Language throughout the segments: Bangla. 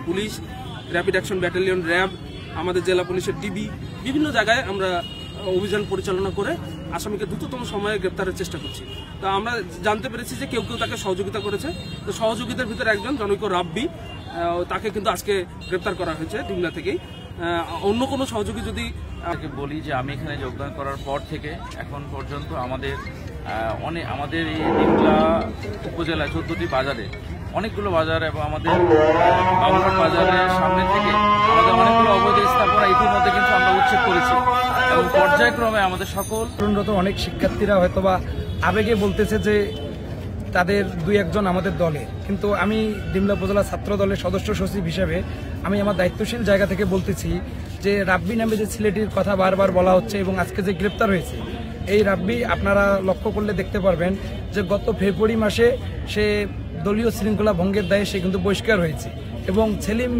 Police, rapid action battalion, RAB, আমাদের জেলা পুলিশের টিবি, বিভিন্ন জায়গায় আমরা অভিযান পরিচালনা করে আসামিকে দ্রুততম সময়ে গ্রেপ্তারের চেষ্টা করছি। তো আমরা জানতে পেরেছি যে কেউ কেউ তাকে সহযোগিতা করেছে। তো সহযোগিতার ভিতরে একজন জনৈক রাব্বি, তাকে কিন্তু আজকে গ্রেপ্তার করা হয়েছে ডিমলা থেকেই। অন্য কোনো সহযোগী যদি বলি যে আমি এখানে যোগদান করার পর থেকে এখন পর্যন্ত আমাদের এই ডিমলা উপজেলায় 14টি বাজারে অনেকগুলো বাজার এবং আমাদের বাবুরহাট বাজারের সামনে থেকে আমাদের অনেকগুলো অবৈধ স্থাপনা ইতিমধ্যে কিন্তু আমরা উচ্ছেদ করেছি এবং পর্যায়ক্রমে আমাদের সকল অনেক শিক্ষার্থীরা হয়তোবা আবেগে বলতেছে যে তাদের দুই একজন আমাদের দলে, কিন্তু আমি ডিমলা উপজেলা ছাত্র দলের সদস্য সচিব হিসেবে আমি আমার দায়িত্বশীল জায়গা থেকে বলতেছি যে রাব্বি নামে যে ছেলেটির কথা বারবার বলা হচ্ছে এবং আজকে যে গ্রেপ্তার হয়েছে, এই রাব্বি আপনারা লক্ষ্য করলে দেখতে পারবেন যে গত ফেব্রুয়ারি মাসে সে দলীয় শৃঙ্খলা ভঙ্গের দায়ে সে কিন্তু বহিষ্কার হয়েছে এবং সেলিম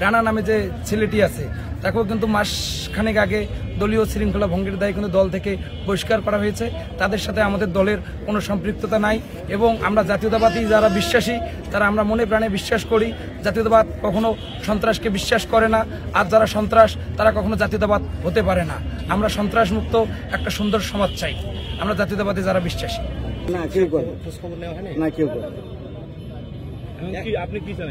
রানা নামে যে ছেলেটি আছে তাকেও কিন্তু মাসখানেক আগে দলীয় শৃঙ্খলা ভঙ্গের দায়ে কিন্তু দল থেকে বহিষ্কার করা হয়েছে। তাদের সাথে আমাদের দলের কোনো সম্পৃক্ততা নাই এবং আমরা জাতীয়তাবাদী যারা বিশ্বাসী তারা আমরা মনে প্রাণে বিশ্বাস করি। জাতীয়তাবাদ কখনো সন্ত্রাসকে বিশ্বাস করে না, আর যারা সন্ত্রাস তারা কখনো জাতীয়তাবাদ হতে পারে না। আমরা সন্ত্রাস মুক্ত একটা সুন্দর সমাজ চাই, আমরা জাতীয়তাবাদী যারা বিশ্বাসী। না কেউ করে না, কেউ করে। আপনি কি চান?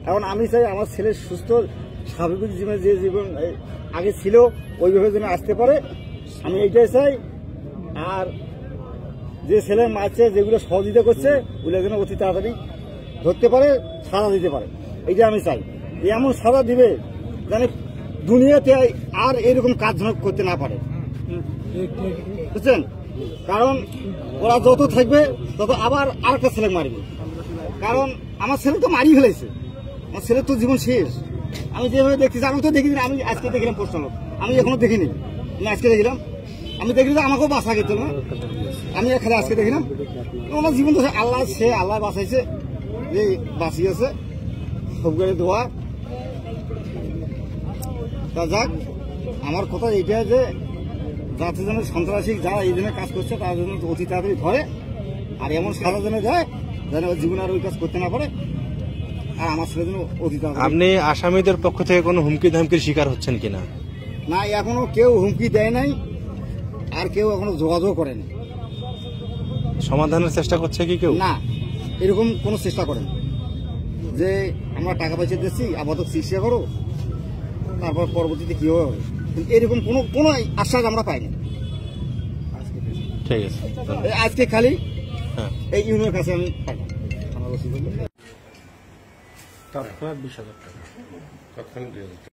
এখন আমি চাই আমার ছেলের সুস্থ স্বাভাবিক জীবনে যে জীবন আগে ছিল ওইভাবে যেন আসতে পারে, আমি এইটাই চাই। আর যে ছেলে মারছে, যেগুলো সহযোগিতা করছে ওগুলো যেন অতি তাড়াতাড়ি ধরতে পারে, সাজা দিতে পারে, এইটা আমি চাই। এমন সাজা দিবে যেন দুনিয়াতে আর এরকম কাজ যেন করতে না পারে, বুঝছেন? কারণ ওরা যত থাকবে তত আবার আরেকটা ছেলে মারবে। কারণ আমার ছেলে তো মারি ফেলেছে, আমার ছেলের তো জীবন শেষ। আমি যেভাবে দেখতেছি, আমি তো দেখিনি, আমি আজকে দেখলাম পোস্টার, আমি এখনো দেখিনি, আমি আজকে দেখলাম। আমি দেখি আমাকেও বাঁচা গেছিল না, আমি এখানে আজকে দেখলাম। আমার জীবন তো আল্লাহ, সে আল্লাহ বাঁচাইছে, যে বাঁচিয়েছে, সবগুলো দোয়া। তা যাক, আমার কথা এইটাই যে যাতে যেন সন্ত্রাসী যারা এই জন্য কাজ করছে তারা যেন অতি তাড়াতাড়ি ধরে, আর এমন সাজা যেন দেয় যেন জীবনে আর ওই কাজ করতে না পারে। আর আমার ছেলে যেন অতি তাড়াতাড়ি। আপনি আসামিদের পক্ষ থেকে কোনো হুমকি ধামকির শিকার হচ্ছেন কিনা? না, এখনো কেউ হুমকি দেয় নাই, আর কেউ এখনো যোগাযোগ করেনি। সমাধানের চেষ্টা করছে কি কেউ? না, এরকম কোনো চেষ্টা করেন যে আমরা টাকা পয়সা দিচ্ছি, আপাতত চিকিৎসা করো, তারপর পরবর্তীতে কি হবে, এরকম কোনো আশ্বাস আমরা পাইনি। ঠিক আছে, আজকে খালি এই ইউনিয়নের কাছে আমি তৎক্ষণাৎ 20,000 টাকা।